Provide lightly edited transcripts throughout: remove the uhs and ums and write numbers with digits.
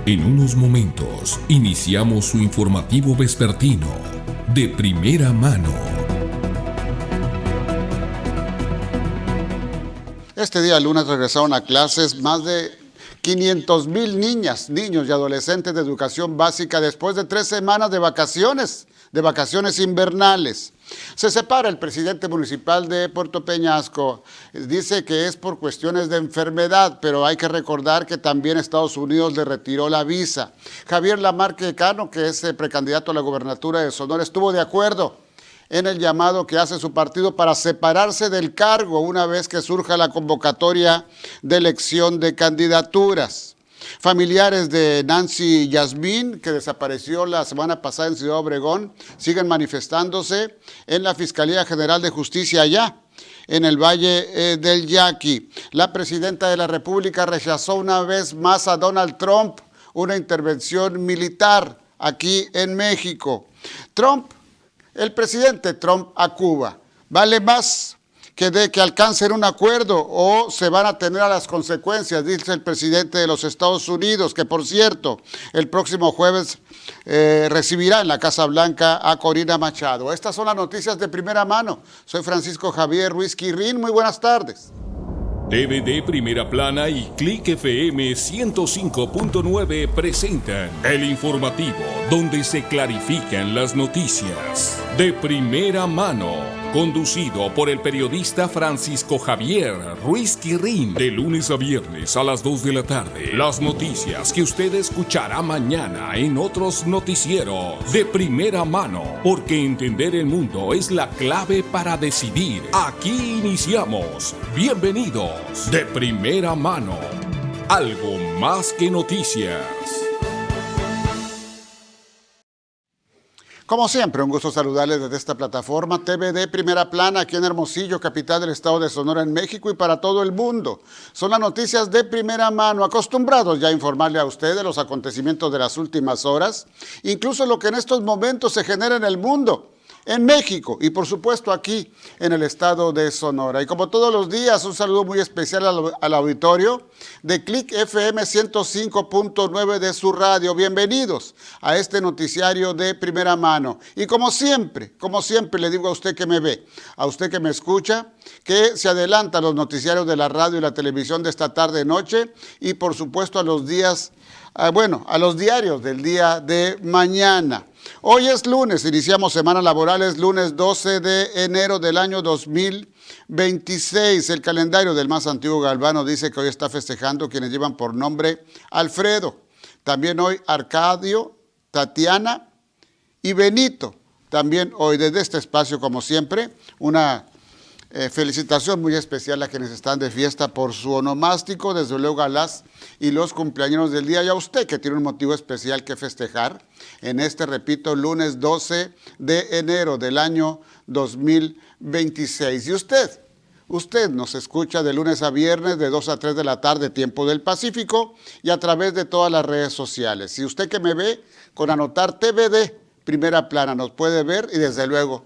En unos momentos iniciamos su informativo vespertino de primera mano. Este día lunes regresaron a clases más de 500,000 niñas, niños y adolescentes de educación básica después de 3 semanas de vacaciones invernales. Se separa el presidente municipal de Puerto Peñasco. Dice que es por cuestiones de enfermedad, pero hay que recordar que también Estados Unidos le retiró la visa. Javier Lamarque Cano, que es precandidato a la gobernatura de Sonora, estuvo de acuerdo en el llamado que hace su partido para separarse del cargo una vez que surja la convocatoria de elección de candidaturas. Familiares de Nancy Yasmín, que desapareció la semana pasada en Ciudad Obregón, siguen manifestándose en la Fiscalía General de Justicia allá, en el Valle del Yaqui. La presidenta de la República rechazó una vez más a Donald Trump una intervención militar aquí en México. El presidente Trump a Cuba, ¿vale más que alcancen un acuerdo o se van a tener a las consecuencias? Dice el presidente de los Estados Unidos, que por cierto, el próximo jueves recibirá en la Casa Blanca a Corina Machado. Estas son las noticias de primera mano. Soy Francisco Javier Ruiz Quirrín, muy buenas tardes. TVD Primera Plana y Click FM 105.9 presentan el informativo donde se clarifican las noticias de primera mano, conducido por el periodista Francisco Javier Ruiz Quirrín, de lunes a viernes a las 2 de la tarde. Las noticias que usted escuchará mañana en otros noticieros de primera mano, porque entender el mundo es la clave para decidir. Aquí iniciamos. Bienvenidos. De primera mano, algo más que noticias. Como siempre, un gusto saludarles desde esta plataforma TVD Primera Plana, aquí en Hermosillo, capital del estado de Sonora, en México, y para todo el mundo. Son las noticias de primera mano, acostumbrados ya a informarle a usted de los acontecimientos de las últimas horas, incluso lo que en estos momentos se genera en el mundo, en México y por supuesto aquí en el estado de Sonora. Y como todos los días, un saludo muy especial al auditorio de Click FM 105.9 de su radio. Bienvenidos a este noticiario de primera mano. Y como siempre le digo a usted que me ve, a usted que me escucha, que se adelanta a los noticiarios de la radio y la televisión de esta tarde-noche y por supuesto a los días, a los diarios del día de mañana. Hoy es lunes, iniciamos semana laboral, es lunes 12 de enero del año 2026. El calendario del más antiguo Galvano dice que hoy está festejando quienes llevan por nombre Alfredo. También hoy Arcadio, Tatiana y Benito. También hoy desde este espacio, como siempre, una felicitación muy especial a quienes están de fiesta por su onomástico, desde luego a las y los cumpleaños del día y a usted que tiene un motivo especial que festejar en este, repito, lunes 12 de enero del año 2026. Y usted nos escucha de lunes a viernes de 2 a 3 de la tarde, tiempo del Pacífico, y a través de todas las redes sociales. Y usted que me ve, con anotar TVD Primera Plana, nos puede ver y desde luego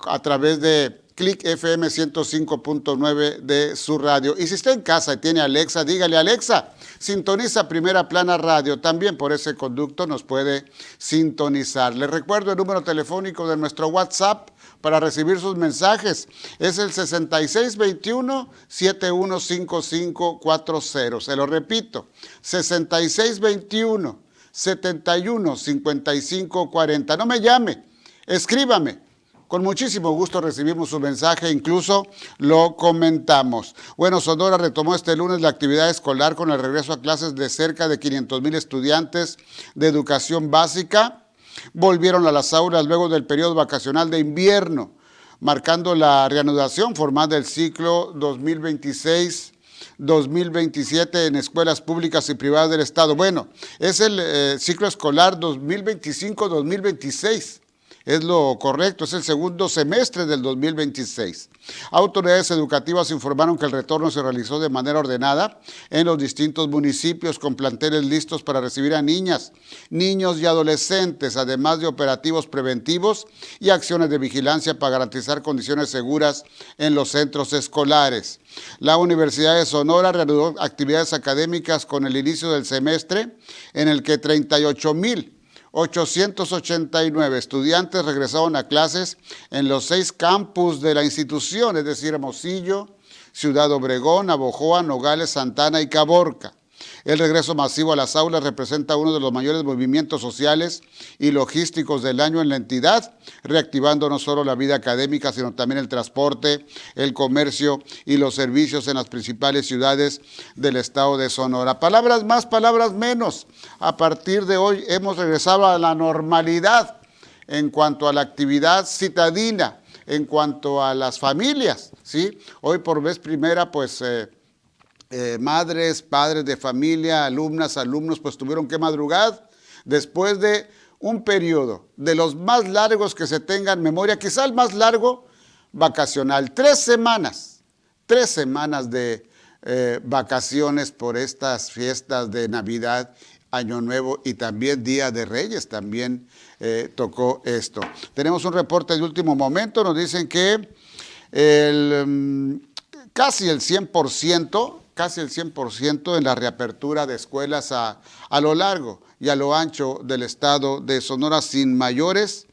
a través de Click FM 105.9 de su radio. Y si está en casa y tiene Alexa, dígale: Alexa, sintoniza Primera Plana Radio. También por ese conducto nos puede sintonizar. Les recuerdo el número telefónico de nuestro WhatsApp para recibir sus mensajes. Es el 6621-715540. Se lo repito, 6621-715540. No me llame, escríbame. Con muchísimo gusto recibimos su mensaje, incluso lo comentamos. Bueno, Sonora retomó este lunes la actividad escolar con el regreso a clases de cerca de 500,000 estudiantes de educación básica. Volvieron a las aulas luego del periodo vacacional de invierno, marcando la reanudación formal del ciclo 2026-2027 en escuelas públicas y privadas del estado. Bueno, es el ciclo escolar 2025-2026. Es lo correcto, es el segundo semestre del 2026. Autoridades educativas informaron que el retorno se realizó de manera ordenada en los distintos municipios con planteles listos para recibir a niñas, niños y adolescentes, además de operativos preventivos y acciones de vigilancia para garantizar condiciones seguras en los centros escolares. La Universidad de Sonora reanudó actividades académicas con el inicio del semestre en el que 38,889 estudiantes regresaron a clases en los 6 campus de la institución, es decir, Hermosillo, Ciudad Obregón, Navojoa, Nogales, Santana y Caborca. El regreso masivo a las aulas representa uno de los mayores movimientos sociales y logísticos del año en la entidad, reactivando no solo la vida académica, sino también el transporte, el comercio y los servicios en las principales ciudades del estado de Sonora. Palabras más, palabras menos. A partir de hoy hemos regresado a la normalidad en cuanto a la actividad citadina, en cuanto a las familias, ¿sí? Hoy por vez primera, pues madres, padres de familia, alumnas, alumnos, pues tuvieron que madrugar después de un periodo de los más largos que se tenga en memoria, quizá el más largo vacacional, 3 semanas de vacaciones por estas fiestas de Navidad, Año Nuevo y también Día de Reyes, también tocó esto. Tenemos un reporte de último momento, nos dicen que casi el 100% en la reapertura de escuelas a lo largo y a lo ancho del estado de Sonora sin mayores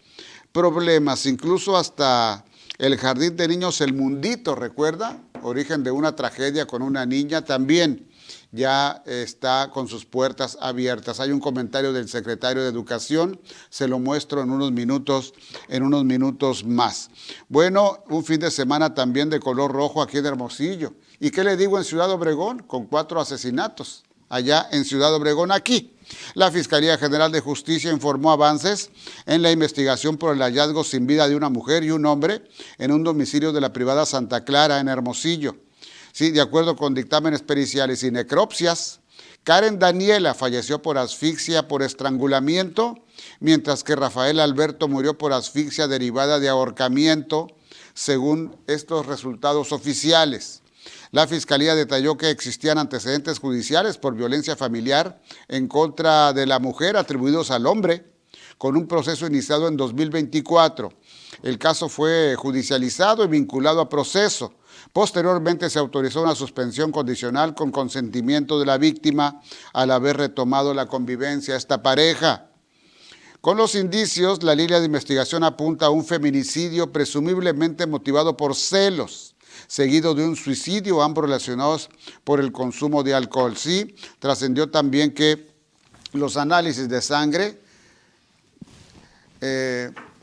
problemas, incluso hasta el Jardín de Niños El Mundito, ¿recuerda? Origen de una tragedia con una niña, también ya está con sus puertas abiertas. Hay un comentario del secretario de Educación, se lo muestro en unos minutos más. Bueno, un fin de semana también de color rojo aquí en Hermosillo. ¿Y qué le digo en Ciudad Obregón? Con 4 asesinatos allá en Ciudad Obregón. Aquí, la Fiscalía General de Justicia informó avances en la investigación por el hallazgo sin vida de una mujer y un hombre en un domicilio de la privada Santa Clara en Hermosillo. Sí, de acuerdo con dictámenes periciales y necropsias, Karen Daniela falleció por asfixia por estrangulamiento, mientras que Rafael Alberto murió por asfixia derivada de ahorcamiento, según estos resultados oficiales. La Fiscalía detalló que existían antecedentes judiciales por violencia familiar en contra de la mujer atribuidos al hombre, con un proceso iniciado en 2024. El caso fue judicializado y vinculado a proceso. Posteriormente se autorizó una suspensión condicional con consentimiento de la víctima al haber retomado la convivencia esta pareja. Con los indicios, la línea de investigación apunta a un feminicidio presumiblemente motivado por celos, seguido de un suicidio, ambos relacionados por el consumo de alcohol. Sí, trascendió también que los análisis de sangre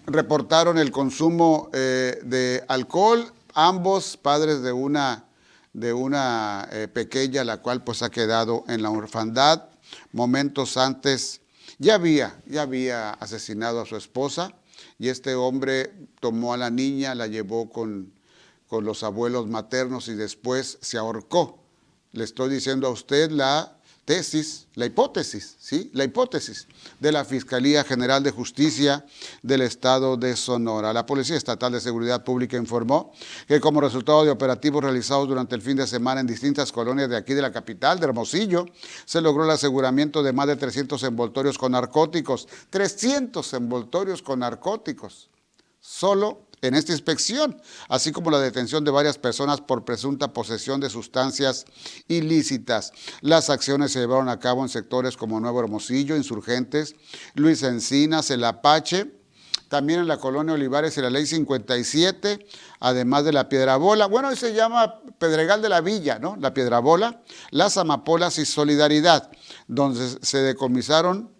reportaron el consumo de alcohol, ambos padres de una pequeña, la cual pues ha quedado en la orfandad. Momentos antes ya había asesinado a su esposa y este hombre tomó a la niña, la llevó con los abuelos maternos y después se ahorcó. Le estoy diciendo a usted la hipótesis de la Fiscalía General de Justicia del Estado de Sonora. La Policía Estatal de Seguridad Pública informó que como resultado de operativos realizados durante el fin de semana en distintas colonias de aquí de la capital, de Hermosillo, se logró el aseguramiento de más de 300 envoltorios con narcóticos. 300 envoltorios con narcóticos, solo en esta inspección, así como la detención de varias personas por presunta posesión de sustancias ilícitas. Las acciones se llevaron a cabo en sectores como Nuevo Hermosillo, Insurgentes, Luis Encinas, El Apache, también en la colonia Olivares y la Ley 57, además de la Piedrabola. Bueno, hoy se llama Pedregal de la Villa, ¿no? La Piedrabola, Las Amapolas y Solidaridad, donde se decomisaron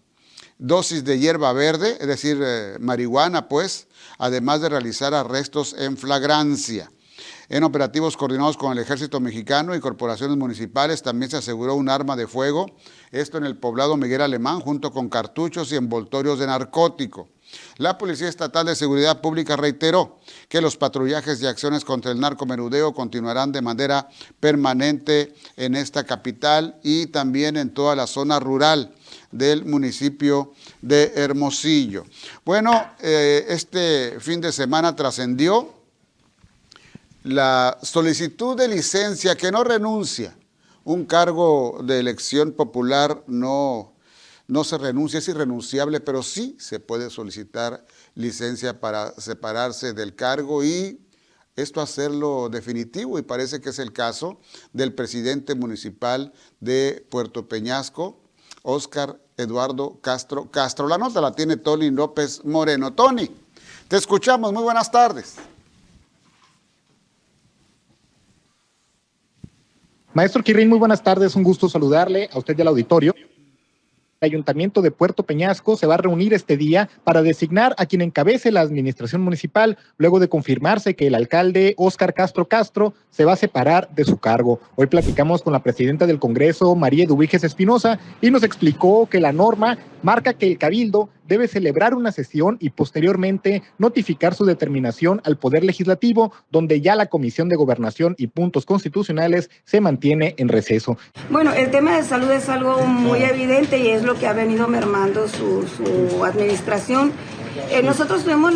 dosis de hierba verde, es decir, marihuana, pues, además de realizar arrestos en flagrancia. En operativos coordinados con el Ejército Mexicano y corporaciones municipales también se aseguró un arma de fuego, esto en el poblado Miguel Alemán, junto con cartuchos y envoltorios de narcótico. La Policía Estatal de Seguridad Pública reiteró que los patrullajes y acciones contra el narcomenudeo continuarán de manera permanente en esta capital y también en toda la zona rural del municipio de Hermosillo. Bueno, este fin de semana trascendió la solicitud de licencia que no renuncia. Un cargo de elección popular no se renuncia, es irrenunciable, pero sí se puede solicitar licencia para separarse del cargo y esto hacerlo definitivo, y parece que es el caso del presidente municipal de Puerto Peñasco, Óscar Eduardo Castro Castro. La nota la tiene Tony López Moreno. Tony, te escuchamos, muy buenas tardes. Maestro Quirrín, muy buenas tardes, un gusto saludarle a usted y al auditorio. El Ayuntamiento de Puerto Peñasco se va a reunir este día para designar a quien encabece la administración municipal, luego de confirmarse que el alcalde Óscar Castro Castro se va a separar de su cargo. Hoy platicamos con la presidenta del Congreso, María Eduviges Espinosa, y nos explicó que la norma marca que el Cabildo debe celebrar una sesión y posteriormente notificar su determinación al Poder Legislativo, donde ya la Comisión de Gobernación y Puntos Constitucionales se mantiene en receso. Bueno, el tema de salud es algo muy evidente y es lo que ha venido mermando su administración. Nosotros tuvimos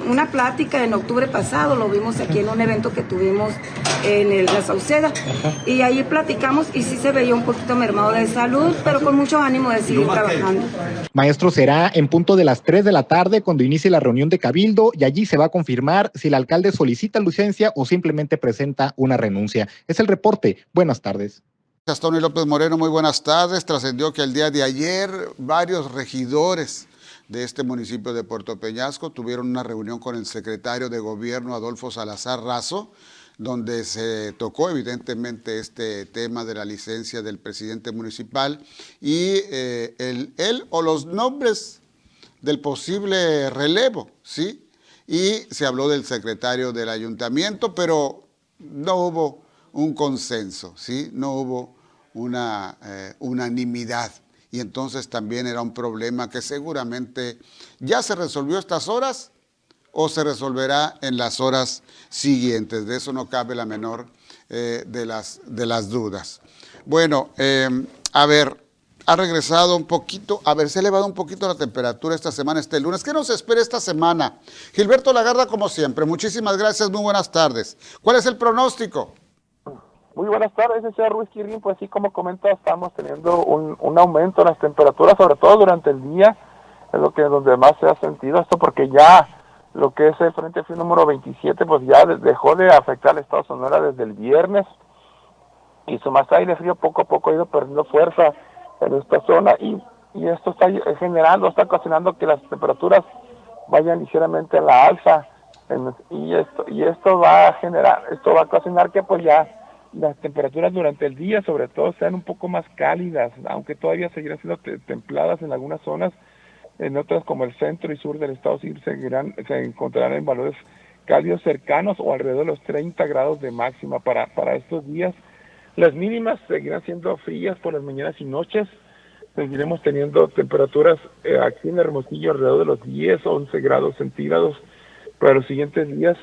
una plática en octubre pasado, lo vimos aquí en un evento que tuvimos en la Sauceda, y ahí platicamos y sí se veía un poquito mermado de salud, pero con mucho ánimo de seguir trabajando. Maestro, será en punto de las 3 de la tarde cuando inicie la reunión de Cabildo y allí se va a confirmar si el alcalde solicita licencia o simplemente presenta una renuncia. Es el reporte. Buenas tardes. Gracias, Tony López Moreno, muy buenas tardes. Trascendió que el día de ayer varios regidores de este municipio de Puerto Peñasco tuvieron una reunión con el secretario de Gobierno, Adolfo Salazar Razo, donde se tocó evidentemente este tema de la licencia del presidente municipal y él o los nombres del posible relevo, ¿sí? Y se habló del secretario del ayuntamiento, pero no hubo un consenso, ¿sí? No hubo una unanimidad. Y entonces también era un problema que seguramente ya se resolvió a estas horas o se resolverá en las horas siguientes. De eso no cabe la menor de las dudas. Bueno, a ver, ha regresado un poquito, se ha elevado un poquito la temperatura esta semana, este lunes. ¿Qué nos espera esta semana? Gilberto Lagarda, como siempre, muchísimas gracias, muy buenas tardes. ¿Cuál es el pronóstico? Muy buenas tardes, señor Ruiz Quirrín. Pues sí, como comenta, estamos teniendo un aumento en las temperaturas, sobre todo durante el día, es donde más se ha sentido esto, porque ya lo que es el Frente Frío número 27, pues ya dejó de afectar al estado de Sonora desde el viernes, y su masa de aire frío poco a poco ha ido perdiendo fuerza en esta zona, y esto está está ocasionando que las temperaturas vayan ligeramente a la alza, y esto va a ocasionar que pues ya las temperaturas durante el día, sobre todo, sean un poco más cálidas, aunque todavía seguirán siendo templadas en algunas zonas. En otras, como el centro y sur del estado, sí se encontrarán en valores cálidos cercanos o alrededor de los 30 grados de máxima para estos días. Las mínimas seguirán siendo frías por las mañanas y noches. Seguiremos teniendo temperaturas aquí en Hermosillo alrededor de los 10 o 11 grados centígrados para los siguientes días.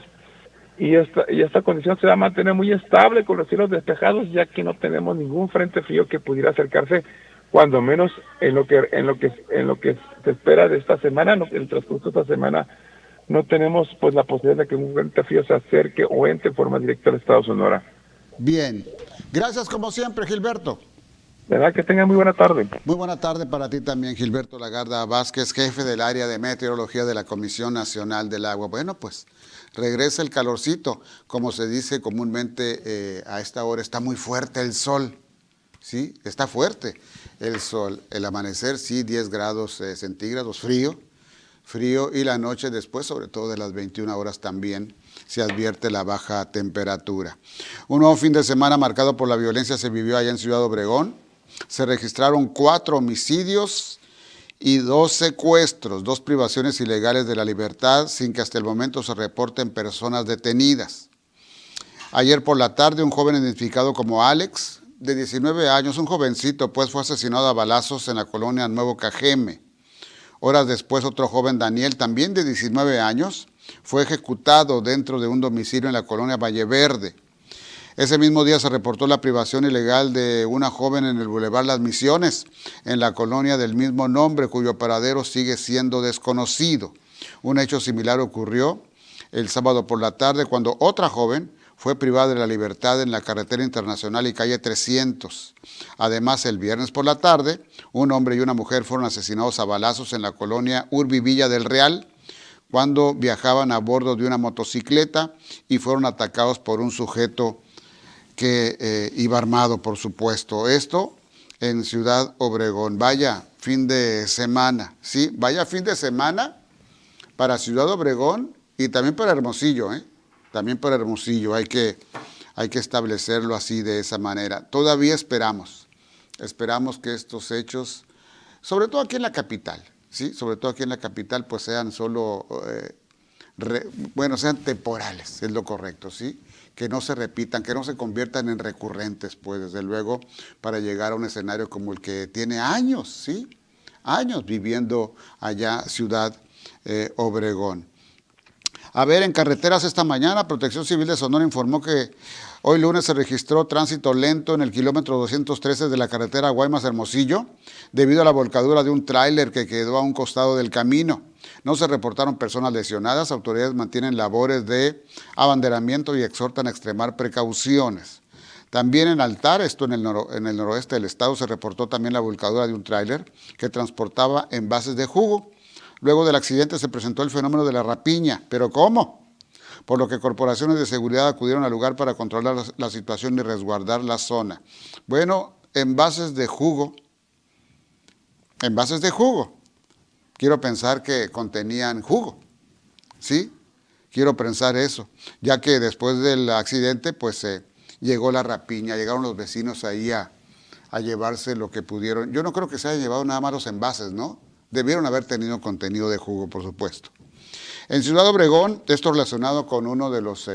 Y esta condición se va a mantener muy estable con los cielos despejados, ya que no tenemos ningún frente frío que pudiera acercarse, cuando menos en lo que se espera de esta semana. En el transcurso de esta semana no tenemos pues la posibilidad de que un frente frío se acerque o entre en forma directa al estado de Sonora. Bien, gracias como siempre, Gilberto. De verdad, que tengan muy buena tarde. Muy buena tarde para ti también, Gilberto Lagarda Vázquez, jefe del área de meteorología de la Comisión Nacional del Agua. Bueno, pues regresa el calorcito, como se dice comúnmente a esta hora, está muy fuerte el sol, ¿sí? Está fuerte el sol, el amanecer sí, 10 grados centígrados, frío, y la noche después, sobre todo de las 21 horas también, se advierte la baja temperatura. Un nuevo fin de semana marcado por la violencia se vivió allá en Ciudad Obregón. Se registraron 4 homicidios y 2 secuestros, 2 privaciones ilegales de la libertad, sin que hasta el momento se reporten personas detenidas. Ayer por la tarde, un joven identificado como Alex, de 19 años, un jovencito, pues fue asesinado a balazos en la colonia Nuevo Cajeme. Horas después, otro joven, Daniel, también de 19 años, fue ejecutado dentro de un domicilio en la colonia Valle Verde. Ese mismo día se reportó la privación ilegal de una joven en el Boulevard Las Misiones, en la colonia del mismo nombre, cuyo paradero sigue siendo desconocido. Un hecho similar ocurrió el sábado por la tarde, cuando otra joven fue privada de la libertad en la carretera internacional y calle 300. Además, el viernes por la tarde, un hombre y una mujer fueron asesinados a balazos en la colonia Urbi Villa del Real, cuando viajaban a bordo de una motocicleta y fueron atacados por un sujeto que iba armado, por supuesto. Esto en Ciudad Obregón. Vaya fin de semana, ¿sí? Vaya fin de semana para Ciudad Obregón y también para Hermosillo, ¿eh? También para Hermosillo, hay que establecerlo así, de esa manera. Todavía esperamos que estos hechos, sobre todo aquí en la capital, ¿sí? Sobre todo aquí en la capital, pues sean solo, sean temporales, es lo correcto, ¿sí? Que no se repitan, que no se conviertan en recurrentes, pues desde luego, para llegar a un escenario como el que tiene años, ¿sí? Años viviendo allá Ciudad Obregón. A ver, en carreteras esta mañana, Protección Civil de Sonora informó que hoy lunes se registró tránsito lento en el kilómetro 213 de la carretera Guaymas-Hermosillo, debido a la volcadura de un tráiler que quedó a un costado del camino. No se reportaron personas lesionadas. Autoridades mantienen labores de abanderamiento y exhortan a extremar precauciones. También en Altar, esto en el noroeste del estado, se reportó también la volcadura de un tráiler que transportaba envases de jugo. Luego del accidente se presentó el fenómeno de la rapiña. ¿Pero cómo? Por lo que corporaciones de seguridad acudieron al lugar para controlar la situación y resguardar la zona. Bueno, envases de jugo. Quiero pensar que contenían jugo, ¿sí? Quiero pensar eso, ya que después del accidente, pues llegó la rapiña, llegaron los vecinos ahí a llevarse lo que pudieron. Yo no creo que se hayan llevado nada más los envases, ¿no? Debieron haber tenido contenido de jugo, por supuesto. En Ciudad Obregón, esto relacionado con uno de los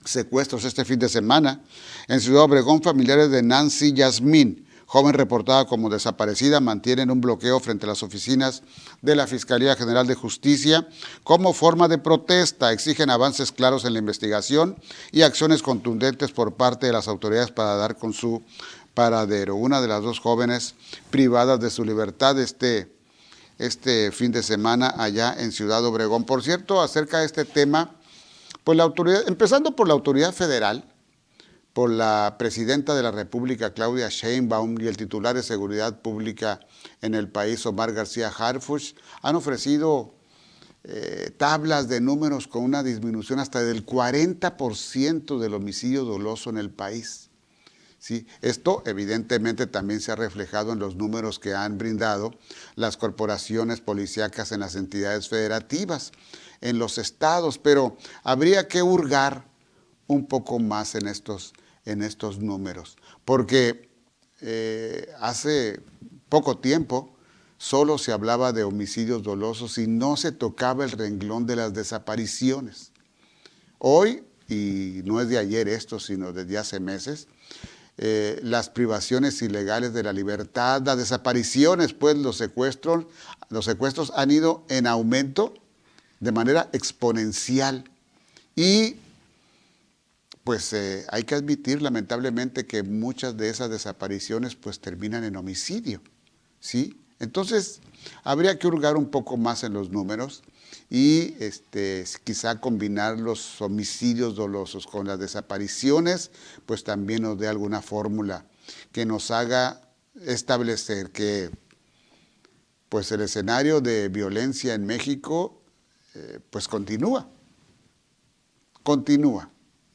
secuestros este fin de semana, en Ciudad Obregón, familiares de Nancy Yasmín, joven reportada como desaparecida, mantienen un bloqueo frente a las oficinas de la Fiscalía General de Justicia como forma de protesta. Exigen avances claros en la investigación y acciones contundentes por parte de las autoridades para dar con su paradero. Una de las dos jóvenes privadas de su libertad este fin de semana allá en Ciudad Obregón. Por cierto, acerca de este tema, pues la autoridad, empezando por la autoridad federal, por la presidenta de la República, Claudia Sheinbaum, y el titular de Seguridad Pública en el país, Omar García Harfuch, han ofrecido tablas de números con una disminución hasta del 40% del homicidio doloso en el país. ¿Sí? Esto evidentemente también se ha reflejado en los números que han brindado las corporaciones policíacas en las entidades federativas, en los estados, pero habría que hurgar un poco más en estos números, porque hace poco tiempo solo se hablaba de homicidios dolosos y no se tocaba el renglón de las desapariciones. Hoy, y no es de ayer esto, sino desde hace meses, las privaciones ilegales de la libertad, las desapariciones, pues los secuestros han ido en aumento de manera exponencial. Y pues hay que admitir lamentablemente que muchas de esas desapariciones pues terminan en homicidio, ¿sí? Entonces habría que hurgar un poco más en los números y quizá combinar los homicidios dolosos con las desapariciones, pues también nos dé alguna fórmula que nos haga establecer que pues el escenario de violencia en México pues continúa,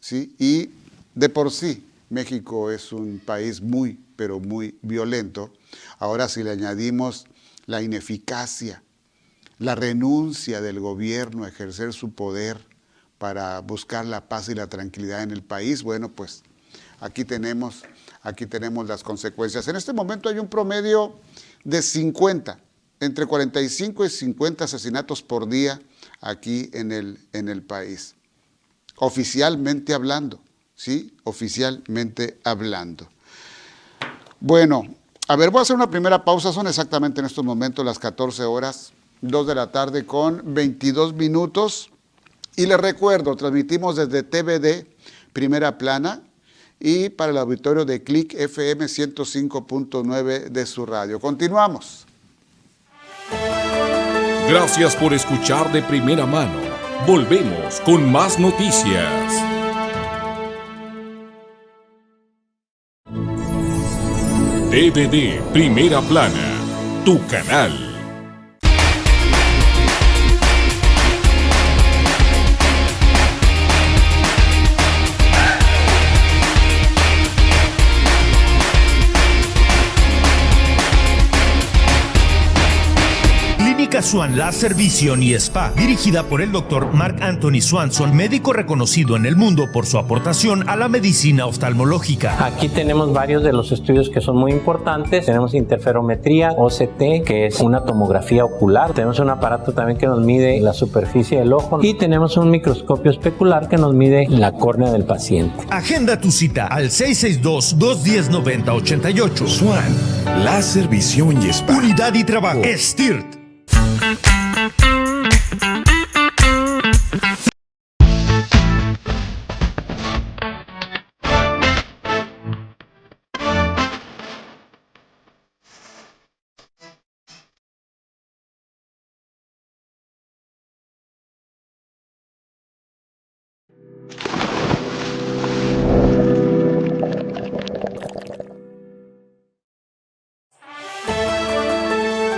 ¿sí? Y de por sí México es un país muy, pero muy violento. Ahora si le añadimos la ineficacia, la renuncia del gobierno a ejercer su poder para buscar la paz y la tranquilidad en el país, bueno, pues aquí tenemos las consecuencias. En este momento hay un promedio de 50, entre 45 y 50 asesinatos por día aquí en el país. Oficialmente hablando, ¿sí? Oficialmente hablando. Bueno, a ver, voy a hacer una primera pausa. Son exactamente en estos momentos las 14 horas, 2 de la tarde con 22 minutos. Y les recuerdo, transmitimos desde TVD Primera Plana y para el auditorio de Click FM 105.9 de su radio. Continuamos. Gracias por escuchar De Primera Mano. Volvemos con más noticias. DVD Primera Plana, tu canal. Clínica Swan Láser Visión y Spa, dirigida por el Dr. Mark Anthony Swanson, médico reconocido en el mundo por su aportación a la medicina oftalmológica. Aquí tenemos varios de los estudios que son muy importantes. Tenemos interferometría, OCT, que es una tomografía ocular. Tenemos un aparato también que nos mide la superficie del ojo y tenemos un microscopio especular que nos mide la córnea del paciente. Agenda tu cita al 662-210-9088. Swan Láser Visión y Spa. Unidad y trabajo. STIRT.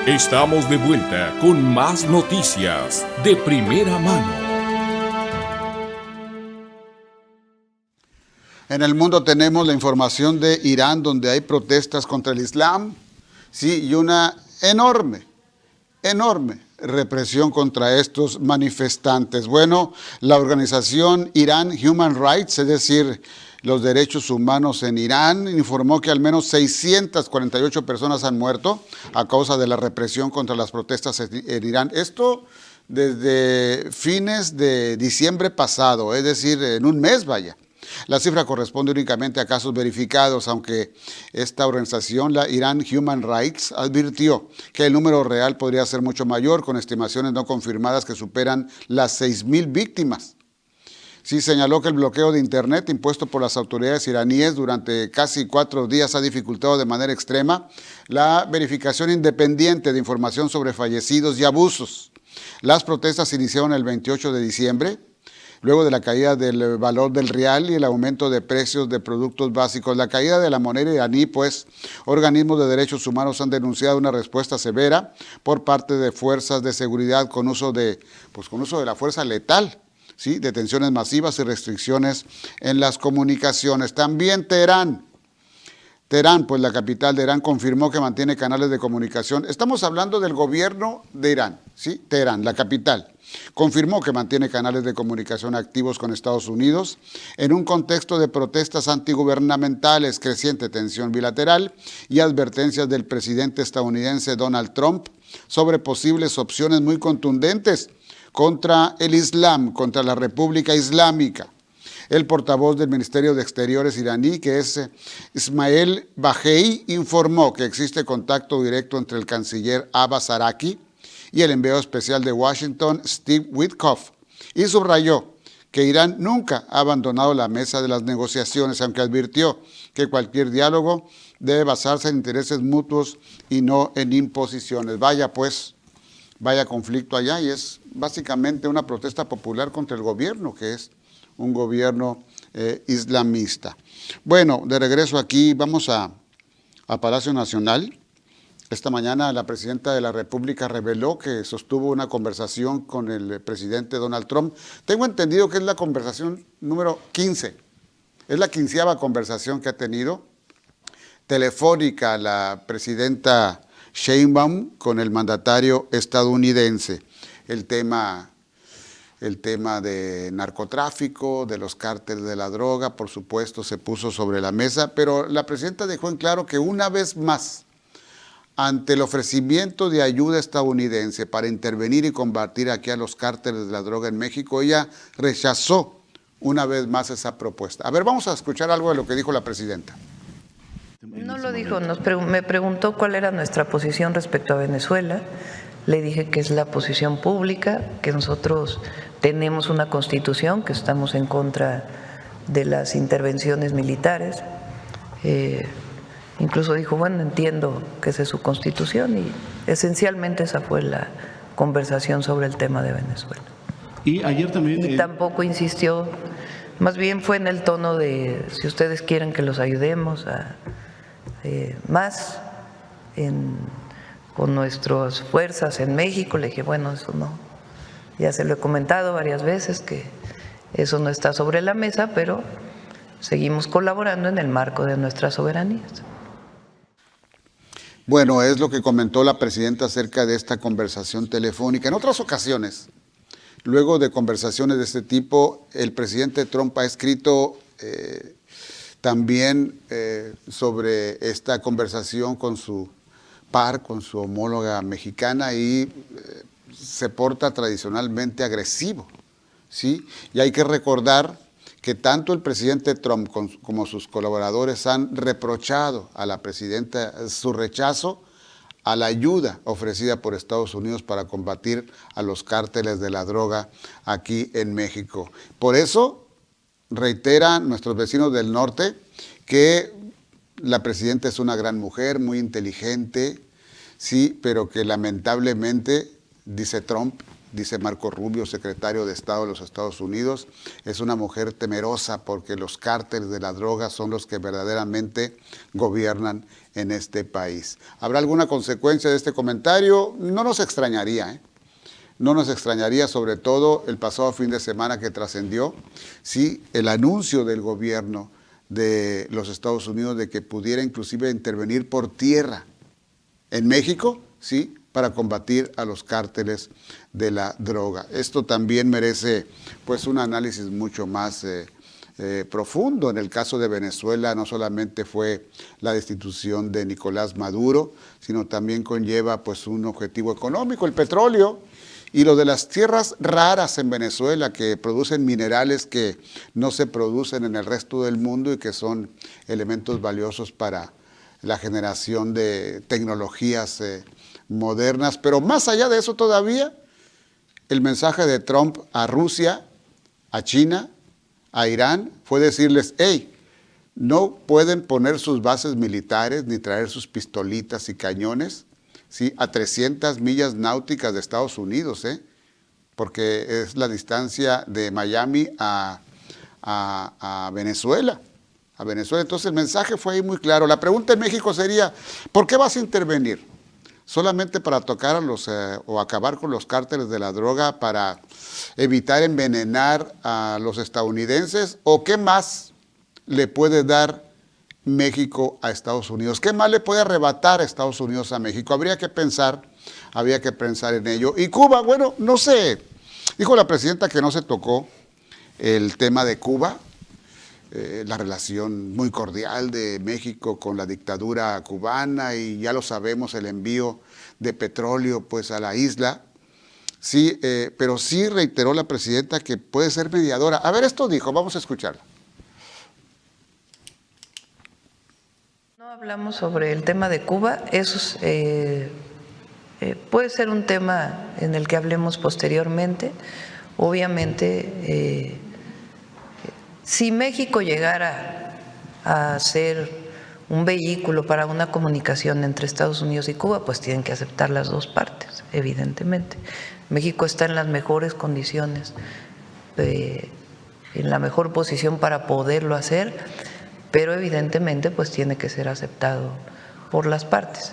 Estamos de vuelta con más noticias de primera mano. En el mundo tenemos la información de Irán, donde hay protestas contra el Islam, sí, y una enorme represión contra estos manifestantes. Bueno, la organización Iran Human Rights, es decir, los derechos humanos en Irán, informó que al menos 648 personas han muerto a causa de la represión contra las protestas en Irán. Esto desde fines de diciembre pasado, es decir, en un mes, vaya. La cifra corresponde únicamente a casos verificados, aunque esta organización, la Iran Human Rights, advirtió que el número real podría ser mucho mayor, con estimaciones no confirmadas que superan las 6,000 víctimas. Sí, señaló que el bloqueo de Internet impuesto por las autoridades iraníes durante casi 4 días ha dificultado de manera extrema la verificación independiente de información sobre fallecidos y abusos. Las protestas iniciaron el 28 de diciembre, luego de la caída del valor del rial y el aumento de precios de productos básicos. La caída de la moneda iraní, pues, organismos de derechos humanos han denunciado una respuesta severa por parte de fuerzas de seguridad con uso de la fuerza letal. ¿Sí? Detenciones masivas y restricciones en las comunicaciones. También Teherán, pues la capital de Irán, confirmó que mantiene canales de comunicación. Estamos hablando del gobierno de Irán, ¿sí? Teherán, la capital, confirmó que mantiene canales de comunicación activos con Estados Unidos en un contexto de protestas antigubernamentales, creciente tensión bilateral y advertencias del presidente estadounidense Donald Trump sobre posibles opciones muy contundentes contra el Islam, contra la República Islámica. El portavoz del Ministerio de Exteriores iraní, que es Ismail Baghei, informó que existe contacto directo entre el canciller Abbas Araki y el enviado especial de Washington, Steve Witkoff, y subrayó que Irán nunca ha abandonado la mesa de las negociaciones, aunque advirtió que cualquier diálogo debe basarse en intereses mutuos y no en imposiciones. Vaya conflicto allá, y es básicamente una protesta popular contra el gobierno, que es un gobierno islamista. Bueno, de regreso aquí, vamos a Palacio Nacional. Esta mañana la presidenta de la República reveló que sostuvo una conversación con el presidente Donald Trump. Tengo entendido que es la conversación número 15. Es la 15ª conversación que ha tenido telefónica la presidenta Sheinbaum con el mandatario estadounidense. El tema de narcotráfico, de los cárteles de la droga, por supuesto, se puso sobre la mesa, pero la presidenta dejó en claro que una vez más, ante el ofrecimiento de ayuda estadounidense para intervenir y combatir aquí a los cárteles de la droga en México, ella rechazó una vez más esa propuesta. A ver, vamos a escuchar algo de lo que dijo la presidenta. No lo dijo, me preguntó cuál era nuestra posición respecto a Venezuela. Le dije que es la posición pública, que nosotros tenemos una constitución, que estamos en contra de las intervenciones militares. Incluso dijo, bueno, entiendo que esa es su constitución, y esencialmente esa fue la conversación sobre el tema de Venezuela. Y ayer también… Y tampoco insistió, más bien fue en el tono de si ustedes quieren que los ayudemos a más con nuestras fuerzas en México. Le dije, bueno, eso no, ya se lo he comentado varias veces que eso no está sobre la mesa, pero seguimos colaborando en el marco de nuestras soberanías. Bueno, es lo que comentó la presidenta acerca de esta conversación telefónica. En otras ocasiones, luego de conversaciones de este tipo, el presidente Trump ha escrito también sobre esta conversación con su par, con su homóloga mexicana, y se porta tradicionalmente agresivo, ¿sí? Y hay que recordar que tanto el presidente Trump como sus colaboradores han reprochado a la presidenta su rechazo a la ayuda ofrecida por Estados Unidos para combatir a los cárteles de la droga aquí en México. Por eso reiteran nuestros vecinos del norte que la presidenta es una gran mujer, muy inteligente, sí, pero que lamentablemente, dice Trump, dice Marco Rubio, secretario de Estado de los Estados Unidos, es una mujer temerosa porque los cárteles de la droga son los que verdaderamente gobiernan en este país. ¿Habrá alguna consecuencia de este comentario? No nos extrañaría, ¿eh? No nos extrañaría, sobre todo el pasado fin de semana que trascendió, sí, el anuncio del gobierno de los Estados Unidos de que pudiera inclusive intervenir por tierra en México, sí, para combatir a los cárteles de la droga. Esto también merece pues un análisis mucho más profundo. En el caso de Venezuela no solamente fue la destitución de Nicolás Maduro, sino también conlleva pues un objetivo económico, el petróleo, y lo de las tierras raras en Venezuela que producen minerales que no se producen en el resto del mundo y que son elementos valiosos para la generación de tecnologías modernas. Pero más allá de eso todavía, el mensaje de Trump a Rusia, a China, a Irán, fue decirles, hey, no pueden poner sus bases militares ni traer sus pistolitas y cañones, ¿sí?, a 300 millas náuticas de Estados Unidos, porque es la distancia de Miami a Venezuela. A Venezuela. Entonces el mensaje fue ahí muy claro. La pregunta en México sería, ¿por qué vas a intervenir? ¿Solamente para tocar a los o acabar con los cárteles de la droga, para evitar envenenar a los estadounidenses? ¿O qué más le puede dar México a Estados Unidos? ¿Qué más le puede arrebatar a Estados Unidos a México? Habría que pensar en ello. Y Cuba, bueno, no sé. Dijo la presidenta que no se tocó el tema de Cuba. La relación muy cordial de México con la dictadura cubana, y ya lo sabemos, el envío de petróleo pues a la isla, sí, pero sí reiteró la presidenta que puede ser mediadora. A ver, esto dijo, vamos a escucharla. No hablamos sobre el tema de Cuba, eso puede ser un tema en el que hablemos posteriormente. Obviamente, si México llegara a ser un vehículo para una comunicación entre Estados Unidos y Cuba, pues tienen que aceptar las dos partes, evidentemente. México está en las mejores condiciones, en la mejor posición para poderlo hacer, pero evidentemente pues tiene que ser aceptado por las partes.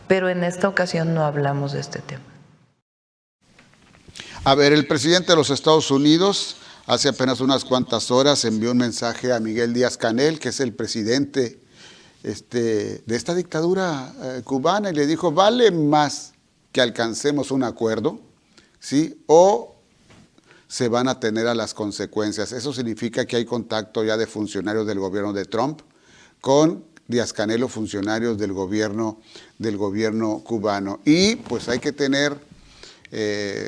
Pero en esta ocasión no hablamos de este tema. A ver, el presidente de los Estados Unidos hace apenas unas cuantas horas envió un mensaje a Miguel Díaz-Canel, que es el presidente de esta dictadura cubana, y le dijo, vale más que alcancemos un acuerdo, ¿sí?, o se van a tener a las consecuencias. Eso significa que hay contacto ya de funcionarios del gobierno de Trump con Díaz-Canel o funcionarios del gobierno cubano. Y pues hay que tener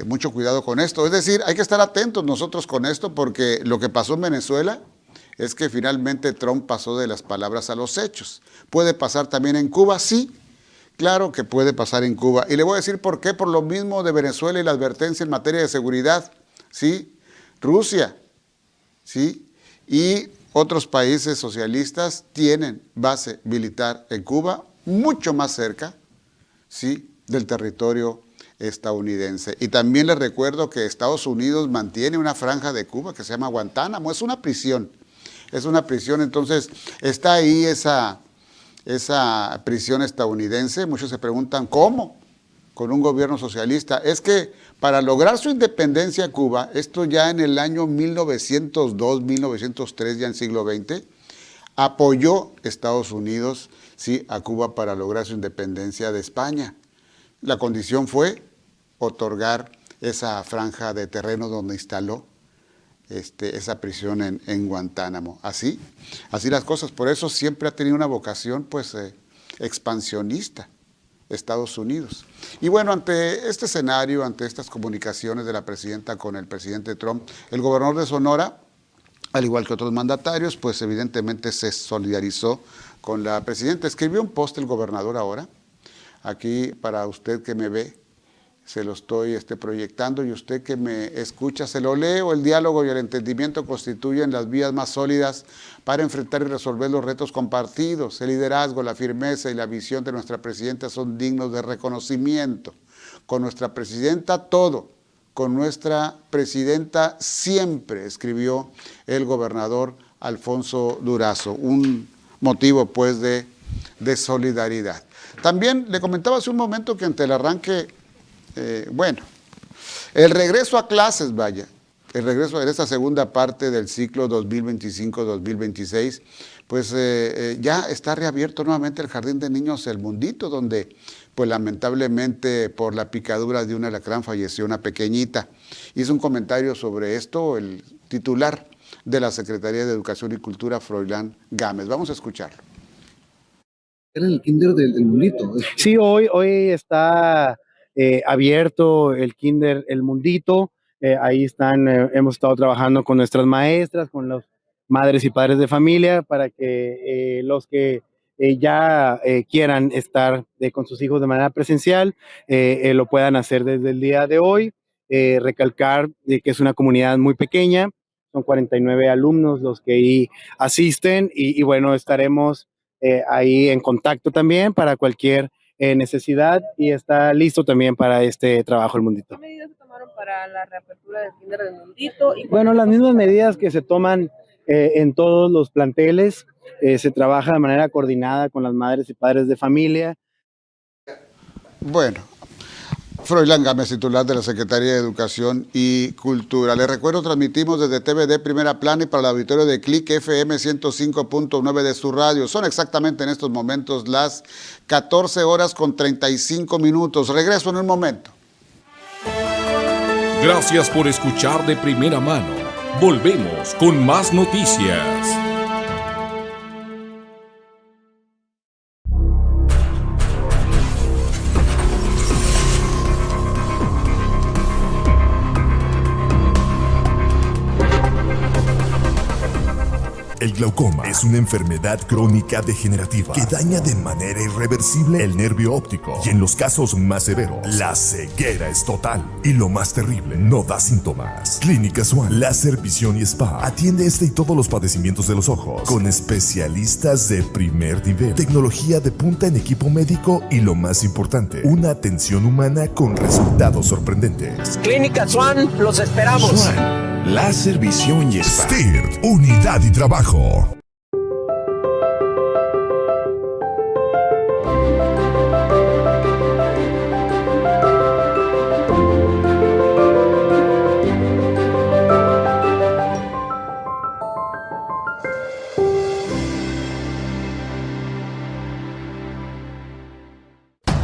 mucho cuidado con esto. Es decir, hay que estar atentos nosotros con esto, porque lo que pasó en Venezuela es que finalmente Trump pasó de las palabras a los hechos. ¿Puede pasar también en Cuba? Sí, claro que puede pasar en Cuba. Y le voy a decir por qué, por lo mismo de Venezuela y la advertencia en materia de seguridad, ¿sí? Rusia, ¿sí? Y otros países socialistas tienen base militar en Cuba, mucho más cerca, ¿sí?, del territorio estadounidense. Y también les recuerdo que Estados Unidos mantiene una franja de Cuba que se llama Guantánamo, es una prisión, entonces está ahí esa prisión estadounidense. Muchos se preguntan, ¿cómo? Con un gobierno socialista. Es que para lograr su independencia Cuba, esto ya en el año 1902, 1903, ya en siglo XX, apoyó Estados Unidos, sí, a Cuba para lograr su independencia de España. La condición fue otorgar esa franja de terreno donde instaló esa prisión en Guantánamo. Así las cosas. Por eso siempre ha tenido una vocación pues expansionista Estados Unidos. Y bueno, ante este escenario, ante estas comunicaciones de la presidenta con el presidente Trump, el gobernador de Sonora, al igual que otros mandatarios, pues evidentemente se solidarizó con la presidenta. Escribió un post el gobernador ahora. Aquí para usted que me ve, se lo estoy proyectando, y usted que me escucha, se lo leo. El diálogo y el entendimiento constituyen las vías más sólidas para enfrentar y resolver los retos compartidos. El liderazgo, la firmeza y la visión de nuestra presidenta son dignos de reconocimiento. Con nuestra presidenta todo, con nuestra presidenta siempre, escribió el gobernador Alfonso Durazo. Un motivo pues de solidaridad. También le comentaba hace un momento que ante el arranque, el regreso a clases, el regreso en esta segunda parte del ciclo 2025-2026, pues ya está reabierto nuevamente el Jardín de Niños El Mundito, donde pues lamentablemente por la picadura de un alacrán falleció una pequeñita. Hizo un comentario sobre esto el titular de la Secretaría de Educación y Cultura, Froilán Gámez. Vamos a escucharlo. Era el kinder del Mundito. Sí, hoy está abierto el kinder El Mundito. Ahí hemos estado trabajando con nuestras maestras, con los madres y padres de familia, para que los que ya quieran estar con sus hijos de manera presencial, lo puedan hacer desde el día de hoy. Recalcar que es una comunidad muy pequeña, son 49 alumnos los que ahí asisten, y bueno, estaremos ahí en contacto también para cualquier necesidad, y está listo también para este trabajo El Mundito. ¿Qué medidas se tomaron para la reapertura del kinder del Mundito? Bueno, las mismas medidas que se toman en todos los planteles. Se trabaja de manera coordinada con las madres y padres de familia. Bueno, Froilán Gámez, titular de la Secretaría de Educación y Cultura. Les recuerdo, transmitimos desde TVD Primera Plana y para el auditorio de Click FM 105.9 de su radio. Son exactamente en estos momentos las 14:35. Regreso en un momento. Gracias por escuchar De Primera Mano. Volvemos con más noticias. El glaucoma es una enfermedad crónica degenerativa que daña de manera irreversible el nervio óptico y en los casos más severos, la ceguera es total. Y lo más terrible, no da síntomas. Clínica Swan Láser Visión y Spa atiende este y todos los padecimientos de los ojos con especialistas de primer nivel, tecnología de punta en equipo médico y lo más importante, una atención humana con resultados sorprendentes. Clínica Swan, los esperamos. Swan Láser Visión y Spa. STIRT, Unidad y Trabajo.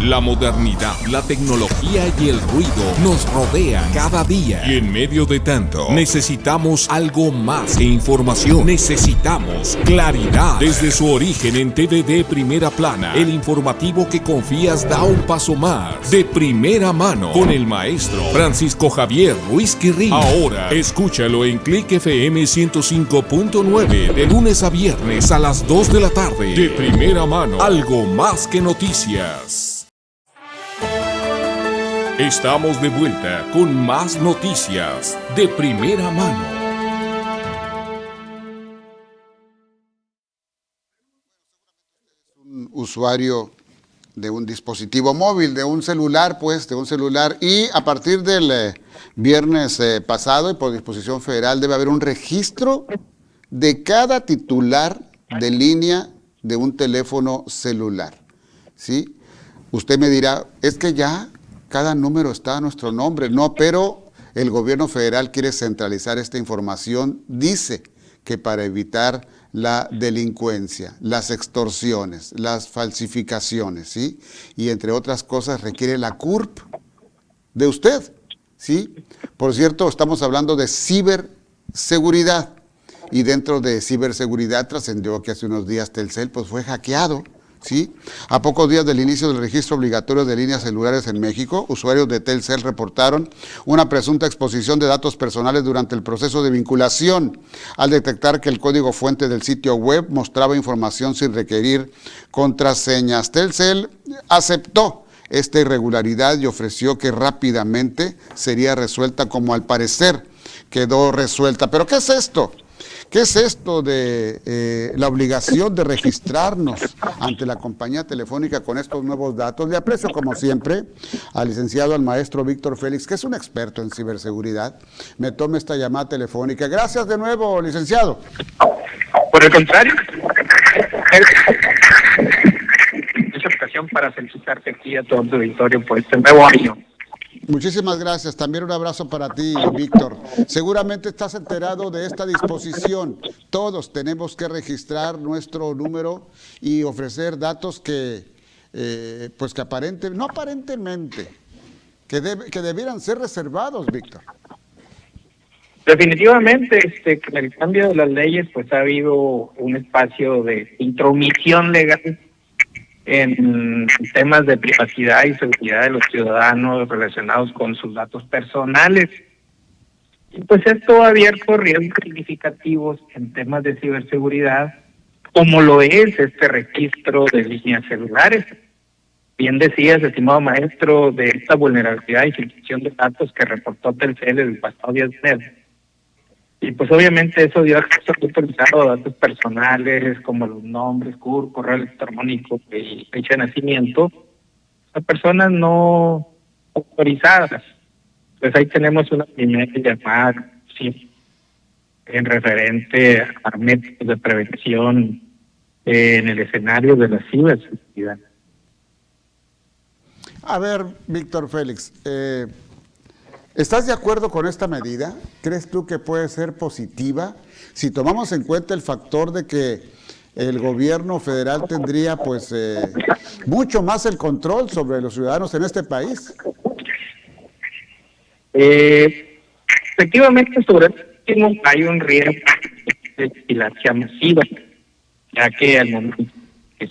La modernidad, la tecnología y el ruido nos rodean cada día. Y en medio de tanto, necesitamos algo más que información. Necesitamos claridad. Desde su origen en TVD Primera Plana, el informativo que confías da un paso más. De primera mano, con el maestro Francisco Javier Ruiz Quirrín. Ahora, escúchalo en Click FM 105.9, de lunes a viernes a las 2 de la tarde. De primera mano, algo más que noticias. Estamos de vuelta con más noticias de primera mano. usuario de un dispositivo móvil, de un celular, y a partir del viernes pasado y por disposición federal debe haber un registro de cada titular de línea de un teléfono celular, ¿sí? Usted me dirá, es que ya cada número está a nuestro nombre. No, pero el gobierno federal quiere centralizar esta información. Dice que para evitar la delincuencia, las extorsiones, las falsificaciones, ¿sí? Y entre otras cosas requiere la CURP de usted, ¿sí? Por cierto, estamos hablando de ciberseguridad. Y dentro de ciberseguridad trascendió que hace unos días Telcel pues fue hackeado, ¿sí? A pocos días del inicio del registro obligatorio de líneas celulares en México, usuarios de Telcel reportaron una presunta exposición de datos personales durante el proceso de vinculación, al detectar que el código fuente del sitio web mostraba información sin requerir contraseñas. Telcel aceptó esta irregularidad y ofreció que rápidamente sería resuelta, como al parecer quedó resuelta. ¿Pero qué es esto? ¿Qué es esto de la obligación de registrarnos ante la compañía telefónica con estos nuevos datos? Le aprecio, como siempre, al licenciado, al maestro Víctor Félix, que es un experto en ciberseguridad. Me tome esta llamada telefónica. Gracias de nuevo, licenciado. Por el contrario, es ocasión para felicitarte aquí a todo tu auditorio por este nuevo año. Muchísimas gracias. También un abrazo para ti, Víctor. Seguramente estás enterado de esta disposición. Todos tenemos que registrar nuestro número y ofrecer datos que debieran ser reservados, Víctor. Definitivamente, con el cambio de las leyes, pues ha habido un espacio de intromisión legal en temas de privacidad y seguridad de los ciudadanos relacionados con sus datos personales. Y pues esto ha abierto riesgos significativos en temas de ciberseguridad, como lo es este registro de líneas celulares. Bien decías, estimado maestro, de esta vulnerabilidad y filtración de datos que reportó Telcel el pasado 10 de enero. Y pues obviamente eso dio acceso autorizado a datos personales como los nombres, CURP, correo electrónico y fecha de nacimiento a personas no autorizadas. Pues ahí tenemos una primera llamada, sí, en referente a métodos de prevención en el escenario de la ciberseguridad. A ver, Víctor Félix, ¿estás de acuerdo con esta medida? ¿Crees tú que puede ser positiva? Si tomamos en cuenta el factor de que el gobierno federal tendría pues mucho más el control sobre los ciudadanos en este país. Efectivamente, sobre el último hay un riesgo de vigilancia masiva, ya que al momento que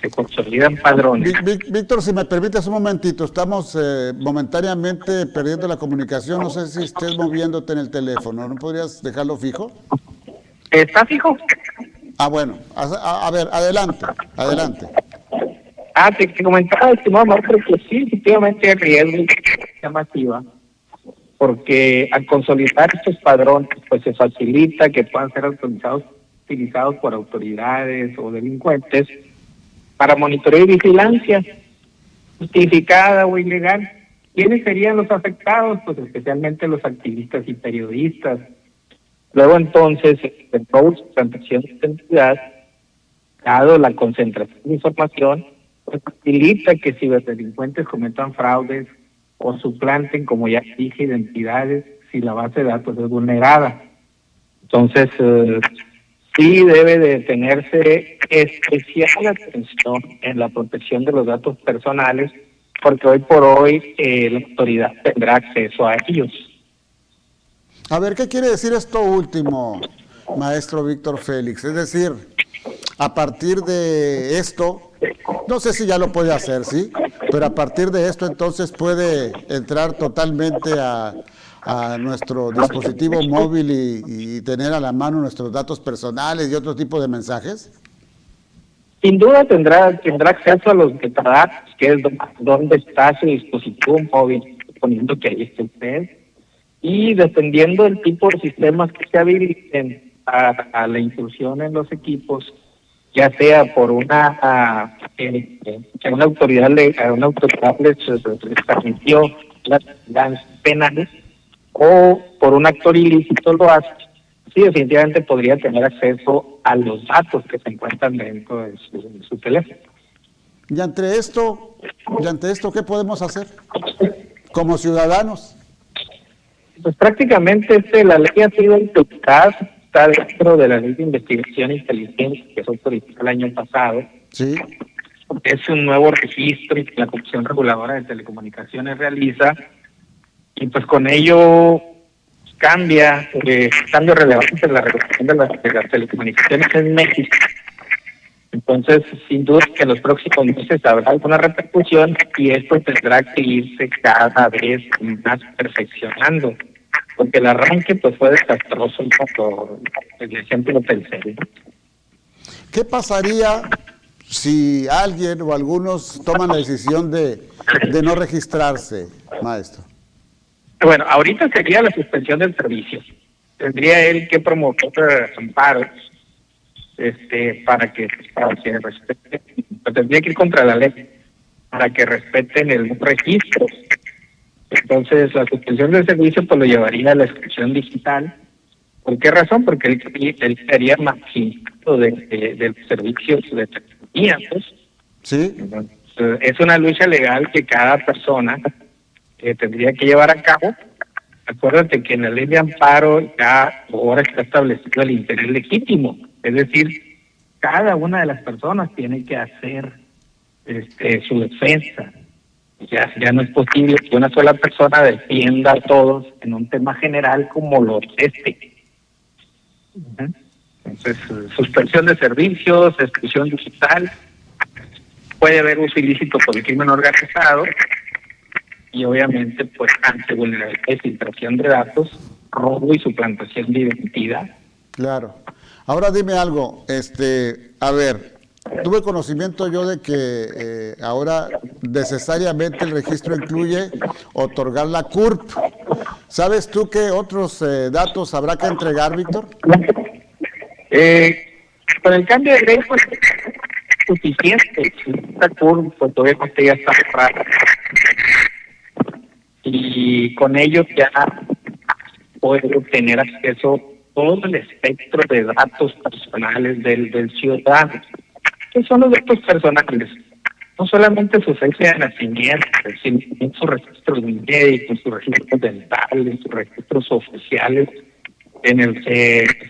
se consolidan padrones. Víctor, si me permites un momentito, estamos momentáneamente perdiendo la comunicación, no sé si estés moviéndote en el teléfono, ¿no podrías dejarlo fijo? ¿Está fijo? Ah, bueno, a ver, adelante. Te comentaba, estimado Marco, que sí, efectivamente hay riesgo de vigilancia masiva, porque al consolidar estos padrones, pues se facilita que puedan ser utilizados por autoridades o delincuentes para monitoreo y vigilancia justificada o ilegal. ¿Quiénes serían los afectados? Pues especialmente los activistas y periodistas. Luego entonces, el robo de transacción de identidad, dado la concentración de información, pues facilita que ciberdelincuentes cometan fraudes o suplanten, como ya dije, identidades si la base de datos es vulnerada. Entonces, sí debe de tenerse especial atención en la protección de los datos personales, porque hoy por hoy la autoridad tendrá acceso a ellos. A ver, ¿qué quiere decir esto último, maestro Víctor Félix? Es decir, a partir de esto, no sé si ya lo puede hacer, ¿sí? Pero a partir de esto entonces puede entrar totalmente a nuestro dispositivo móvil y tener a la mano nuestros datos personales y otro tipo de mensajes. Sin duda tendrá acceso a los metadatos, que es donde está su dispositivo móvil, suponiendo que ahí esté usted, y dependiendo del tipo de sistemas que se habiliten a la intrusión en los equipos, ya sea por una que una autoridad les permitió las penales o por un actor ilícito lo hace, sí, definitivamente podría tener acceso a los datos que se encuentran dentro de su teléfono. Y ante esto, ¿qué podemos hacer como ciudadanos? Pues prácticamente la ley ha sido implementada, está dentro de la ley de investigación e inteligencia que se autorizó el año pasado. Sí. Es un nuevo registro que la Comisión Reguladora de Telecomunicaciones realiza, y pues con ello cambia relevante la regulación de las telecomunicaciones en México. Entonces, sin duda que en los próximos meses habrá alguna repercusión y esto tendrá que irse cada vez más perfeccionando, porque el arranque pues fue desastroso por el ejemplo Telcel. ¿Qué pasaría si alguien o algunos toman la decisión de no registrarse, maestro? Bueno, ahorita sería la suspensión del servicio. Tendría él que promover amparos para que respeten, tendría que ir contra la ley para que respeten el registro. Entonces, la suspensión del servicio pues lo llevaría a la exclusión digital. ¿Por qué razón? Porque él sería marginado de los servicios de telefonía, pues. Sí. Entonces, es una lucha legal que cada persona tendría que llevar a cabo. Acuérdate que en la ley de amparo ya ahora está establecido el interés legítimo. Es decir, cada una de las personas tiene que hacer su defensa. Ya no es posible que una sola persona defienda a todos en un tema general como lo es este. Entonces, suspensión de servicios, exclusión digital, puede haber uso ilícito por el crimen organizado y obviamente pues ante vulnerabilidad, filtración de datos, robo y suplantación de identidad. Claro. Ahora dime algo, a ver, tuve conocimiento yo de que ahora necesariamente el registro incluye otorgar la CURP. ¿Sabes tú qué otros datos habrá que entregar, Víctor? Con el cambio de ley, pues, suficiente. La CURP, pues, obviamente ya está cerrada. Y con ello ya puede obtener acceso a todo el espectro de datos personales del ciudadano. ¿Qué son los datos personales? No solamente su fecha de nacimiento, sino sus registros médicos, sus registros dentales, sus registros oficiales, en el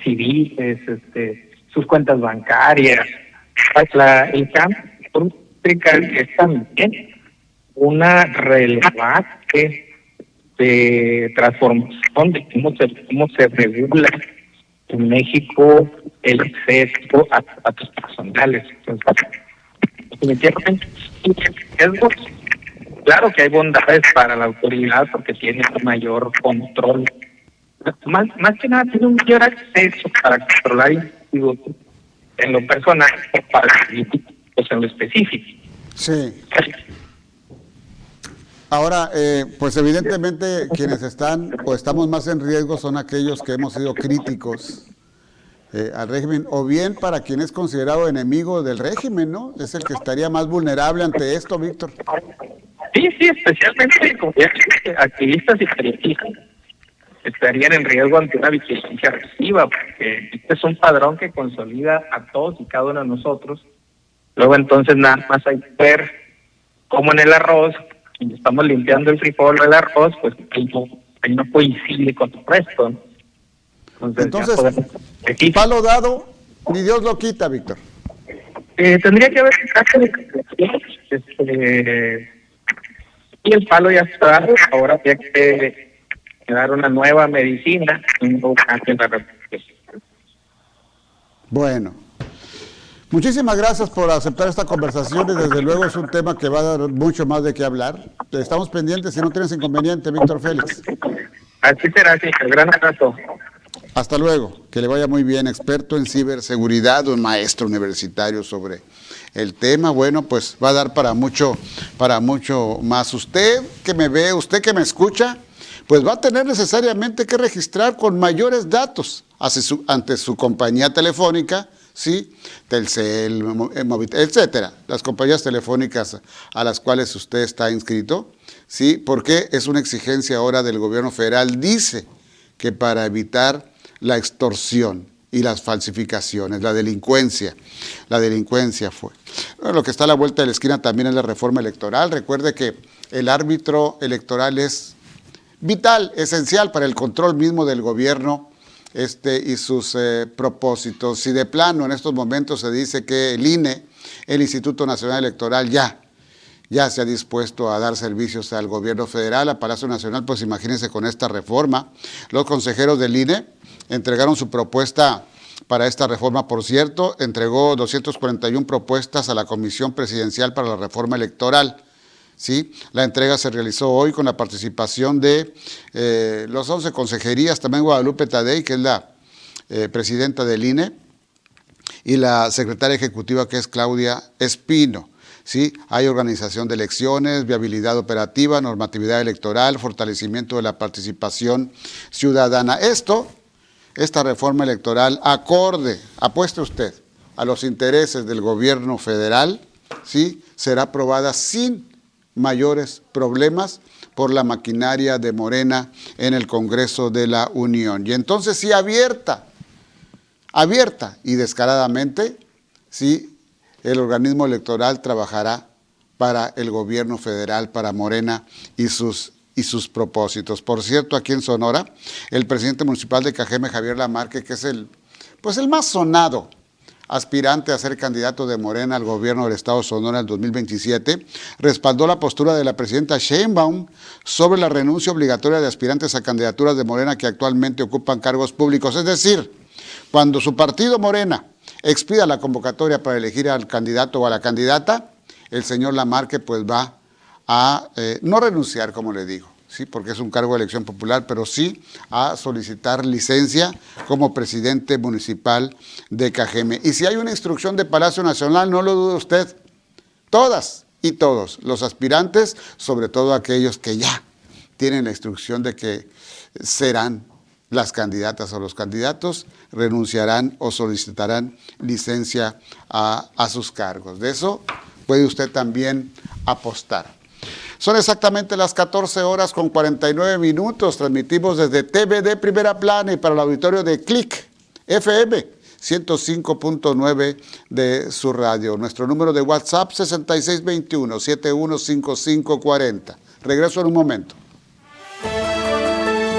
civiles, sus cuentas bancarias. El cambio es también una relevante transformación de cómo se regula en México el acceso a datos personales. Entonces, definitivamente, claro que hay bondades para la autoridad porque tiene un mayor control. Más que nada tiene un mayor acceso para controlar individuos en lo personal o para pues en lo específico. Sí. Ahora, pues evidentemente quienes están o estamos más en riesgo son aquellos que hemos sido críticos al régimen, o bien para quien es considerado enemigo del régimen, ¿no? Es el que estaría más vulnerable ante esto, Víctor. Sí, especialmente como activistas y periodistas estarían en riesgo ante una vigilancia represiva, porque este es un padrón que consolida a todos y cada uno de nosotros. Luego entonces nada más hay que ver cómo en el arroz, y estamos limpiando el frijol o el arroz, pues ahí no coincide con el resto, ¿no? Entonces palo dado, ni Dios lo quita, Víctor. Tendría que haber y el palo ya está, ahora había que dar una nueva medicina, un nuevo cambio en la represión. Bueno, muchísimas gracias por aceptar esta conversación y desde luego es un tema que va a dar mucho más de qué hablar. Estamos pendientes si no tienes inconveniente, Víctor Félix. Así será, sí, un gran abrazo. Hasta luego, que le vaya muy bien, experto en ciberseguridad, un maestro universitario sobre el tema. Bueno, pues va a dar para mucho más. Usted que me ve, usted que me escucha, pues va a tener necesariamente que registrar con mayores datos ante su compañía telefónica ¿sí? Telcel, Movitel, etcétera, las compañías telefónicas a las cuales usted está inscrito, ¿sí? Porque es una exigencia ahora del gobierno federal, dice que para evitar la extorsión y las falsificaciones, la delincuencia fue. Bueno, lo que está a la vuelta de la esquina también es la reforma electoral. Recuerde que el árbitro electoral es vital, esencial para el control mismo del gobierno y sus propósitos. Si de plano en estos momentos se dice que el INE, el Instituto Nacional Electoral, ya se ha dispuesto a dar servicios al gobierno federal, a Palacio Nacional, pues imagínense con esta reforma. Los consejeros del INE entregaron su propuesta para esta reforma, por cierto, entregó 241 propuestas a la Comisión Presidencial para la Reforma Electoral. ¿Sí? La entrega se realizó hoy con la participación de los 11 consejerías, también Guadalupe Tadei, que es la presidenta del INE, y la secretaria ejecutiva, que es Claudia Espino. ¿Sí? Hay organización de elecciones, viabilidad operativa, normatividad electoral, fortalecimiento de la participación ciudadana. Esta reforma electoral acorde, apueste usted, a los intereses del gobierno federal, ¿sí? Será aprobada sin mayores problemas por la maquinaria de Morena en el Congreso de la Unión. Y entonces sí, abierta y descaradamente, sí, el organismo electoral trabajará para el gobierno federal, para Morena y sus propósitos. Por cierto, aquí en Sonora, el presidente municipal de Cajeme, Javier Lamarque, que es el más sonado aspirante a ser candidato de Morena al gobierno del estado de Sonora en 2027, respaldó la postura de la presidenta Sheinbaum sobre la renuncia obligatoria de aspirantes a candidaturas de Morena que actualmente ocupan cargos públicos. Es decir, cuando su partido Morena expida la convocatoria para elegir al candidato o a la candidata, el señor Lamarque pues va a no renunciar, como le digo, ¿sí? Porque es un cargo de elección popular, pero sí a solicitar licencia como presidente municipal de Cajeme. Y si hay una instrucción de Palacio Nacional, no lo dude usted, todas y todos los aspirantes, sobre todo aquellos que ya tienen la instrucción de que serán las candidatas o los candidatos, renunciarán o solicitarán licencia a sus cargos. De eso puede usted también apostar. Son exactamente las 14 horas con 49 minutos. Transmitimos desde TVD Primera Plana y para el auditorio de Click FM 105.9 de su radio. Nuestro número de WhatsApp 6621-715540. Regreso en un momento.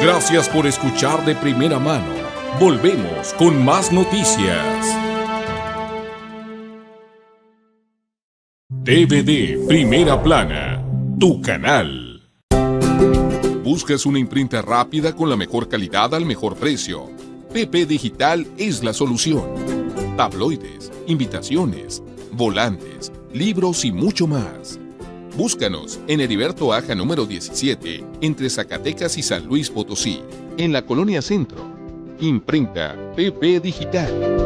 Gracias por escuchar De Primera Mano. Volvemos con más noticias. TVD Primera Plana, tu canal. ¿Buscas una imprenta rápida con la mejor calidad al mejor precio? PP Digital es la solución. Tabloides, invitaciones, volantes, libros y mucho más. Búscanos en Heriberto Aja número 17, entre Zacatecas y San Luis Potosí, en la Colonia Centro. Imprenta PP Digital.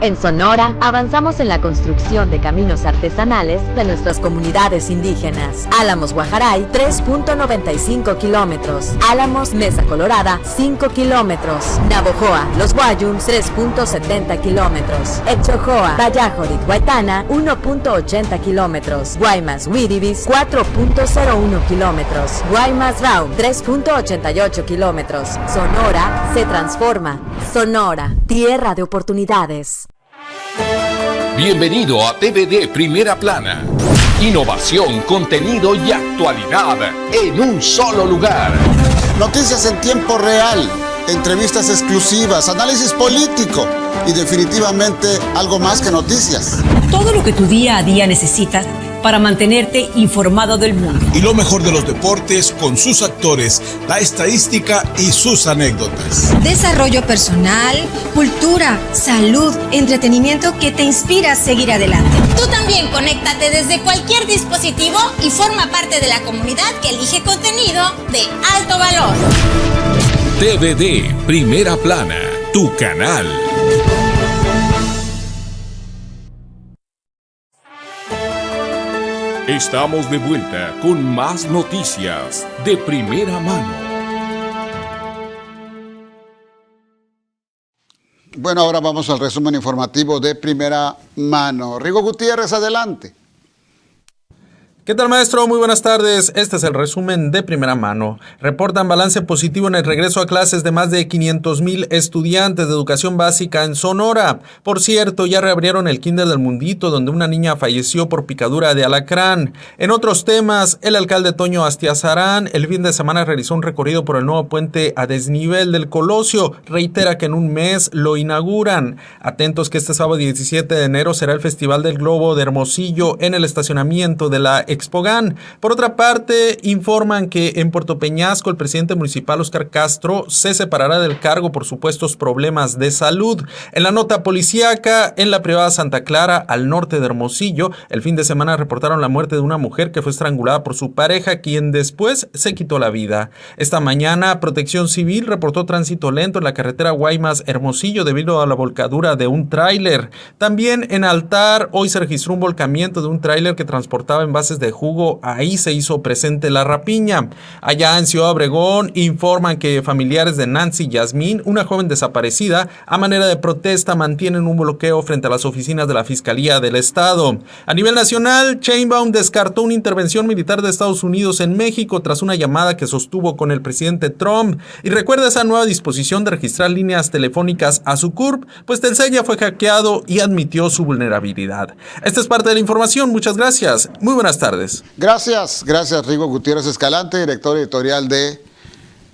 En Sonora, avanzamos en la construcción de caminos artesanales de nuestras comunidades indígenas. Álamos Guajaray, 3.95 kilómetros. Álamos Mesa Colorada, 5 kilómetros. Navojoa, Los Guayuns, 3.70 kilómetros. Etchojoa, Vallajorit, Guaitana, 1.80 kilómetros. Guaymas, Huiribis, 4.01 kilómetros. Guaymas Raum, 3.88 kilómetros. Sonora se transforma. Sonora, tierra de oportunidades. Bienvenido a TVD Primera Plana. Innovación, contenido y actualidad en un solo lugar. Noticias en tiempo real, entrevistas exclusivas, análisis político y definitivamente algo más que noticias. Todo lo que tu día a día necesitas para mantenerte informado del mundo. Y lo mejor de los deportes con sus actores, la estadística y sus anécdotas. Desarrollo personal, cultura, salud, entretenimiento que te inspira a seguir adelante. Tú también conéctate desde cualquier dispositivo y forma parte de la comunidad que elige contenido de alto valor. TVD Primera Plana, tu canal. Estamos de vuelta con más noticias de primera mano. Bueno, ahora vamos al resumen informativo de primera mano. Rigo Gutiérrez, adelante. ¿Qué tal, maestro? Muy buenas tardes. Este es el resumen de primera mano. Reportan balance positivo en el regreso a clases de más de 500,000 estudiantes de educación básica en Sonora. Por cierto, ya reabrieron el kinder del Mundito, donde una niña falleció por picadura de alacrán. En otros temas, el alcalde Toño Astiazarán el fin de semana realizó un recorrido por el nuevo puente a desnivel del Colosio. Reitera que en un mes lo inauguran. Atentos que este sábado 17 de enero será el Festival del Globo de Hermosillo en el estacionamiento de la Expogan. Por otra parte, informan que en Puerto Peñasco el presidente municipal Óscar Castro se separará del cargo por supuestos problemas de salud. En la nota policíaca, en la privada Santa Clara, al norte de Hermosillo, el fin de semana reportaron la muerte de una mujer que fue estrangulada por su pareja, quien después se quitó la vida. Esta mañana, Protección Civil reportó tránsito lento en la carretera Guaymas-Hermosillo debido a la volcadura de un tráiler. También en Altar, hoy se registró un volcamiento de un tráiler que transportaba envases de jugo. Ahí se hizo presente la rapiña. Allá en Ciudad Obregón informan que familiares de Nancy Yasmín, una joven desaparecida, a manera de protesta mantienen un bloqueo frente a las oficinas de la Fiscalía del Estado. A nivel nacional, Sheinbaum descartó una intervención militar de Estados Unidos en México tras una llamada que sostuvo con el presidente Trump. Y recuerda esa nueva disposición de registrar líneas telefónicas a su CURP, pues Telcel ya fue hackeado y admitió su vulnerabilidad. Esta es parte de la información. Muchas gracias. Muy buenas tardes. Gracias Rigo Gutiérrez Escalante, director editorial de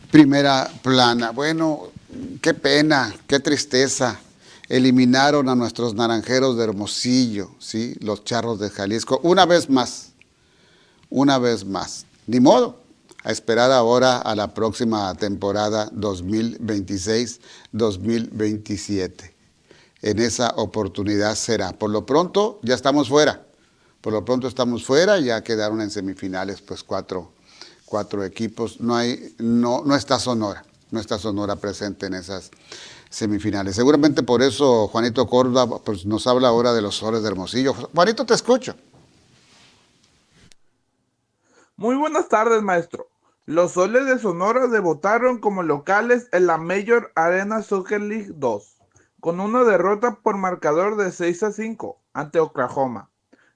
Primera Plana. Bueno, qué pena, qué tristeza. Eliminaron a nuestros naranjeros de Hermosillo, ¿sí? Los Charros de Jalisco, una vez más. Ni modo, a esperar ahora a la próxima temporada 2026-2027. En esa oportunidad será. Por lo pronto, ya estamos fuera. Ya quedaron en semifinales pues cuatro equipos. No está Sonora presente en esas semifinales. Seguramente por eso Juanito Córdoba pues, nos habla ahora de los Soles de Hermosillo. Juanito, te escucho. Muy buenas tardes, maestro. Los Soles de Sonora debutaron como locales en la Major Arena Soccer League 2, con una derrota por marcador de 6-5 ante Oklahoma.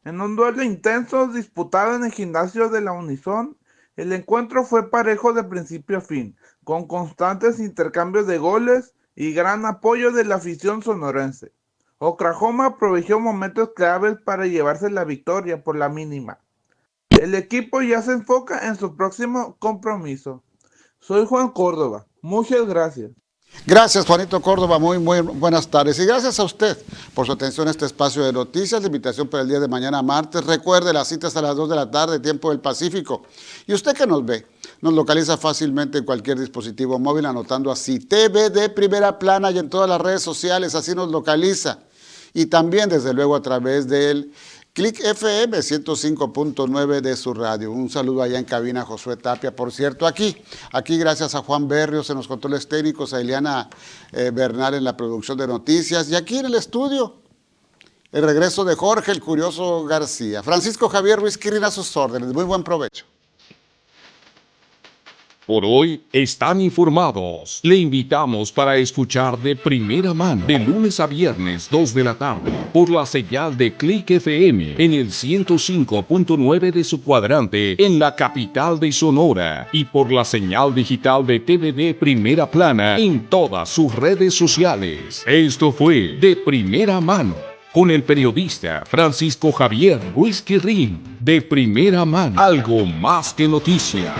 En un duelo intenso disputado en el gimnasio de la Unison, el encuentro fue parejo de principio a fin, con constantes intercambios de goles y gran apoyo de la afición sonorense. Oklahoma aprovechó momentos claves para llevarse la victoria por la mínima. El equipo ya se enfoca en su próximo compromiso. Soy Juan Córdoba. Muchas gracias. Gracias, Juanito Córdoba, muy buenas tardes. Y gracias a usted por su atención a este espacio de noticias. La invitación para el día de mañana martes. Recuerde, las citas a las 2 de la tarde, tiempo del Pacífico. Y usted que nos ve, nos localiza fácilmente en cualquier dispositivo móvil, anotando así TVD Primera Plana y en todas las redes sociales, así nos localiza. Y también, desde luego, a través del Click FM 105.9 de su radio. Un saludo allá en cabina, Josué Tapia. Por cierto, aquí gracias a Juan Berrios en los controles técnicos, a Eliana Bernal en la producción de noticias. Y aquí en el estudio, el regreso de Jorge, el curioso García. Francisco Javier Ruiz Quirrín a sus órdenes. Muy buen provecho. Por hoy están informados. Le invitamos para escuchar de primera mano, de lunes a viernes, 2 de la tarde, por la señal de Click FM en el 105.9 de su cuadrante en la capital de Sonora y por la señal digital de TVD Primera Plana en todas sus redes sociales. Esto fue De Primera Mano, con el periodista Francisco Javier Ruiz Quirrín. De Primera Mano, algo más que noticias.